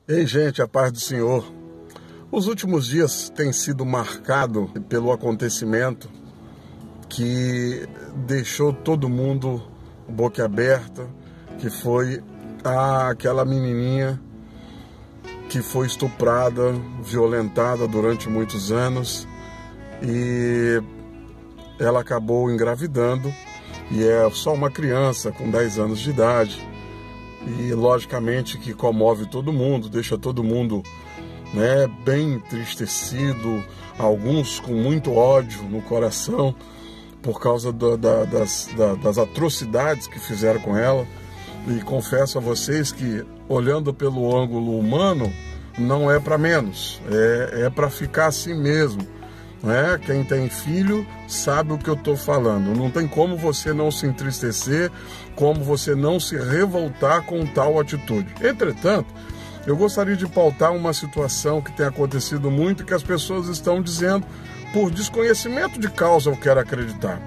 Ei, gente, a paz do Senhor. Os últimos dias têm sido marcados pelo acontecimento que deixou todo mundo boquiaberta, que foi aquela menininha que foi estuprada, violentada durante muitos anos e ela acabou engravidando e é só uma criança com 10 anos de idade. E logicamente que comove todo mundo, deixa todo mundo bem entristecido, alguns com muito ódio no coração por causa das atrocidades que fizeram com ela. E confesso a vocês que, olhando pelo ângulo humano, não é para menos, é para ficar assim mesmo. Quem tem filho sabe o que eu estou falando. Não tem como você não se entristecer, como você não se revoltar com tal atitude. Entretanto, eu gostaria de pautar uma situação que tem acontecido muito e que as pessoas estão dizendo por desconhecimento de causa, eu quero acreditar.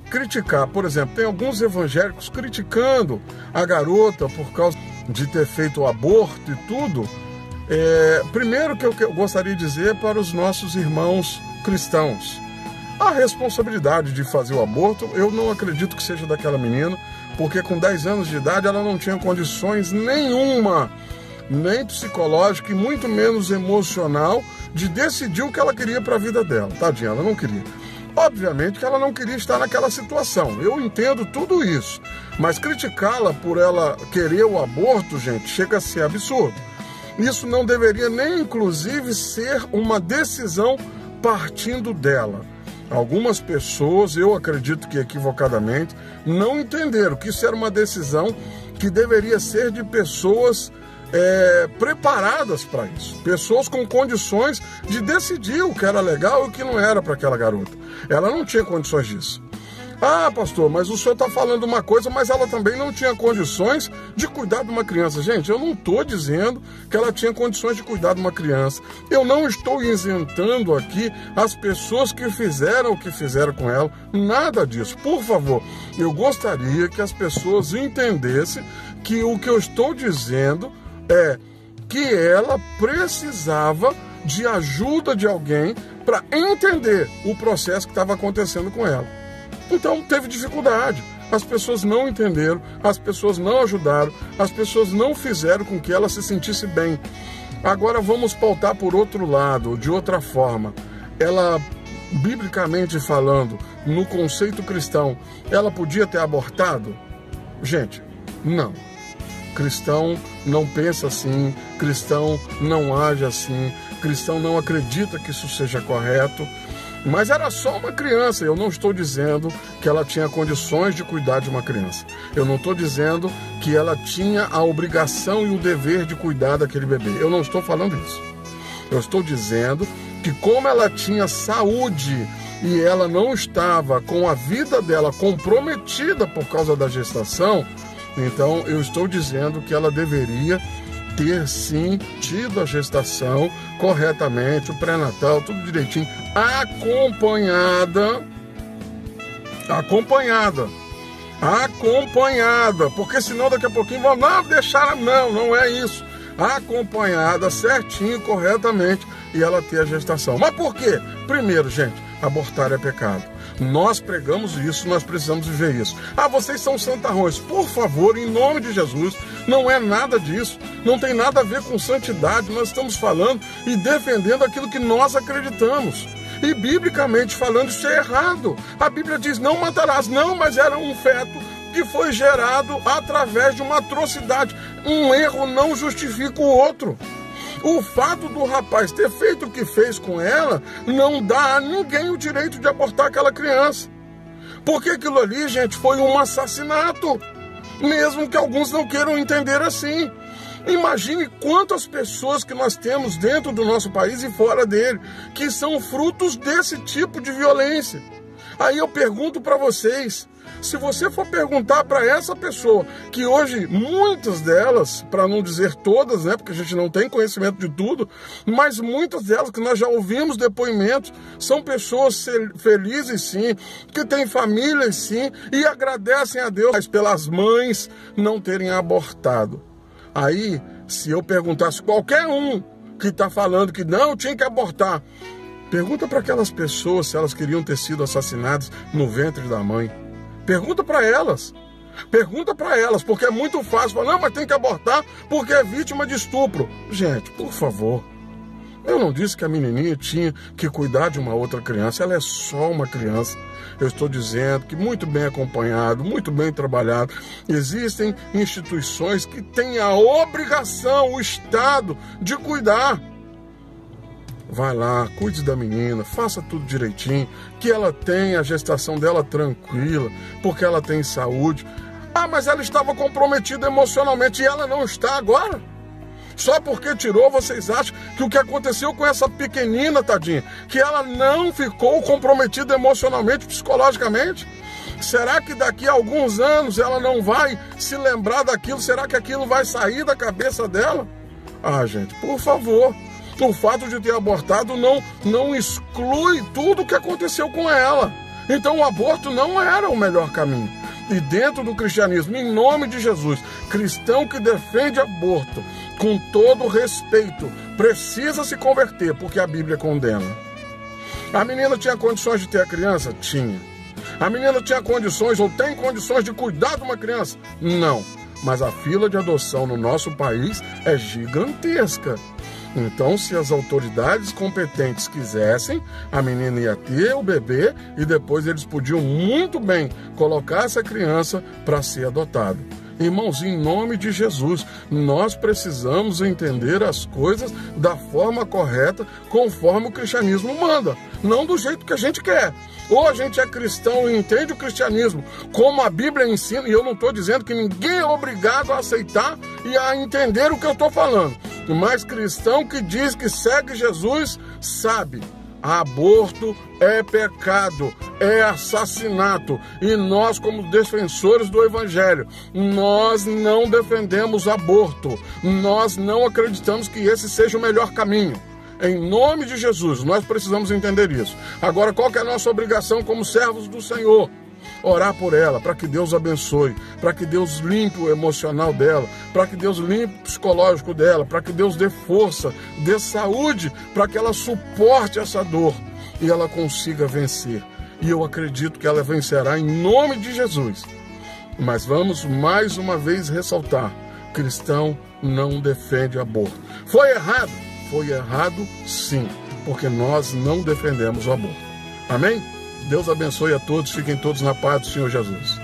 Criticar, por exemplo, tem alguns evangélicos criticando a garota por causa de ter feito o aborto e tudo. Primeiro que eu gostaria de dizer para os nossos irmãos cristãos, a responsabilidade de fazer o aborto, eu não acredito que seja daquela menina, porque com 10 anos de idade ela não tinha condições nenhuma, nem psicológica e muito menos emocional, de decidir o que ela queria para a vida dela. Tadinha, ela não queria. Obviamente que ela não queria estar naquela situação, eu entendo tudo isso, mas criticá-la por ela querer o aborto, gente, chega a ser absurdo. Isso não deveria nem, inclusive, ser uma decisão partindo dela. Algumas pessoas, eu acredito que equivocadamente, não entenderam que isso era uma decisão que deveria ser de pessoas preparadas para isso. Pessoas com condições de decidir o que era legal e o que não era para aquela garota. Ela não tinha condições disso. Ah, pastor, mas o senhor está falando uma coisa, mas ela também não tinha condições de cuidar de uma criança. Gente, eu não estou dizendo que ela tinha condições de cuidar de uma criança. Eu não estou isentando aqui as pessoas que fizeram o que fizeram com ela. Nada disso. Por favor, eu gostaria que as pessoas entendessem que o que eu estou dizendo é que ela precisava de ajuda de alguém para entender o processo que estava acontecendo com ela. Então teve dificuldade, as pessoas não entenderam, as pessoas não ajudaram, as pessoas não fizeram com que ela se sentisse bem. Agora vamos pautar por outro lado, de outra forma. Ela, biblicamente falando, no conceito cristão, ela podia ter abortado? Gente, não. Cristão não pensa assim, cristão não age assim, cristão não acredita que isso seja correto. Mas era só uma criança, eu não estou dizendo que ela tinha condições de cuidar de uma criança. Eu não estou dizendo que ela tinha a obrigação e o dever de cuidar daquele bebê. Eu não estou falando isso. Eu estou dizendo que como ela tinha saúde e ela não estava com a vida dela comprometida por causa da gestação, então eu estou dizendo que ela deveria ter sim tido a gestação corretamente, o pré-natal, tudo direitinho, acompanhada, porque senão daqui a pouquinho vão, não, deixar, não é isso, acompanhada certinho, corretamente, e ela ter a gestação. Mas por quê? Primeiro, gente, abortar é pecado. Nós pregamos isso, nós precisamos viver isso. Ah, vocês são santarrões. Por favor, em nome de Jesus, não é nada disso. Não tem nada a ver com santidade. Nós estamos falando e defendendo aquilo que nós acreditamos. E biblicamente falando, isso é errado. A Bíblia diz, não matarás. Não, mas era um feto que foi gerado através de uma atrocidade. Um erro não justifica o outro. O fato do rapaz ter feito o que fez com ela não dá a ninguém o direito de abortar aquela criança. Porque aquilo ali, gente, foi um assassinato. Mesmo que alguns não queiram entender assim. Imagine quantas pessoas que nós temos dentro do nosso país e fora dele, que são frutos desse tipo de violência. Aí eu pergunto para vocês, se você for perguntar para essa pessoa, que hoje muitas delas, para não dizer todas, porque a gente não tem conhecimento de tudo, mas muitas delas que nós já ouvimos depoimentos, são pessoas felizes sim, que têm famílias sim, e agradecem a Deus pelas mães não terem abortado. Aí se eu perguntasse qualquer um que está falando que não tinha que abortar, pergunta para aquelas pessoas se elas queriam ter sido assassinadas no ventre da mãe. Pergunta para elas. Pergunta para elas, porque é muito fácil falar, não, mas tem que abortar porque é vítima de estupro. Gente, por favor. Eu não disse que a menininha tinha que cuidar de uma outra criança, ela é só uma criança. Eu estou dizendo que muito bem acompanhado, muito bem trabalhado. Existem instituições que têm a obrigação, o Estado, de cuidar. Vai lá, cuide da menina, faça tudo direitinho, que ela tenha a gestação dela tranquila, porque ela tem saúde. Ah, mas ela estava comprometida emocionalmente e ela não está agora? Só porque tirou, vocês acham que o que aconteceu com essa pequenina, tadinha, que ela não ficou comprometida emocionalmente, psicologicamente? Será que daqui a alguns anos ela não vai se lembrar daquilo? Será que aquilo vai sair da cabeça dela? Ah, gente, por favor. O fato de ter abortado não exclui tudo o que aconteceu com ela. Então o aborto não era o melhor caminho. E dentro do cristianismo, em nome de Jesus, cristão que defende aborto, com todo respeito, precisa se converter, porque a Bíblia condena. A menina tinha condições de ter a criança? Tinha. A menina tinha condições ou tem condições de cuidar de uma criança? Não. Mas a fila de adoção no nosso país é gigantesca. Então, se as autoridades competentes quisessem, a menina ia ter o bebê e depois eles podiam muito bem colocar essa criança para ser adotada. Irmãos, em nome de Jesus, nós precisamos entender as coisas da forma correta, conforme o cristianismo manda, não do jeito que a gente quer. Ou a gente é cristão e entende o cristianismo como a Bíblia ensina, e eu não estou dizendo que ninguém é obrigado a aceitar e a entender o que eu estou falando, mas cristão que diz que segue Jesus sabe, aborto é pecado, é assassinato, e nós, como defensores do Evangelho, nós não defendemos aborto, nós não acreditamos que esse seja o melhor caminho. Em nome de Jesus, nós precisamos entender isso. Agora, qual que é a nossa obrigação como servos do Senhor? Orar por ela, para que Deus abençoe, para que Deus limpe o emocional dela, para que Deus limpe o psicológico dela, para que Deus dê força, dê saúde, para que ela suporte essa dor e ela consiga vencer. E eu acredito que ela vencerá em nome de Jesus. Mas vamos mais uma vez ressaltar, cristão não defende aborto. Foi errado? Foi errado sim, porque nós não defendemos o aborto. Amém? Deus abençoe a todos, fiquem todos na paz do Senhor Jesus.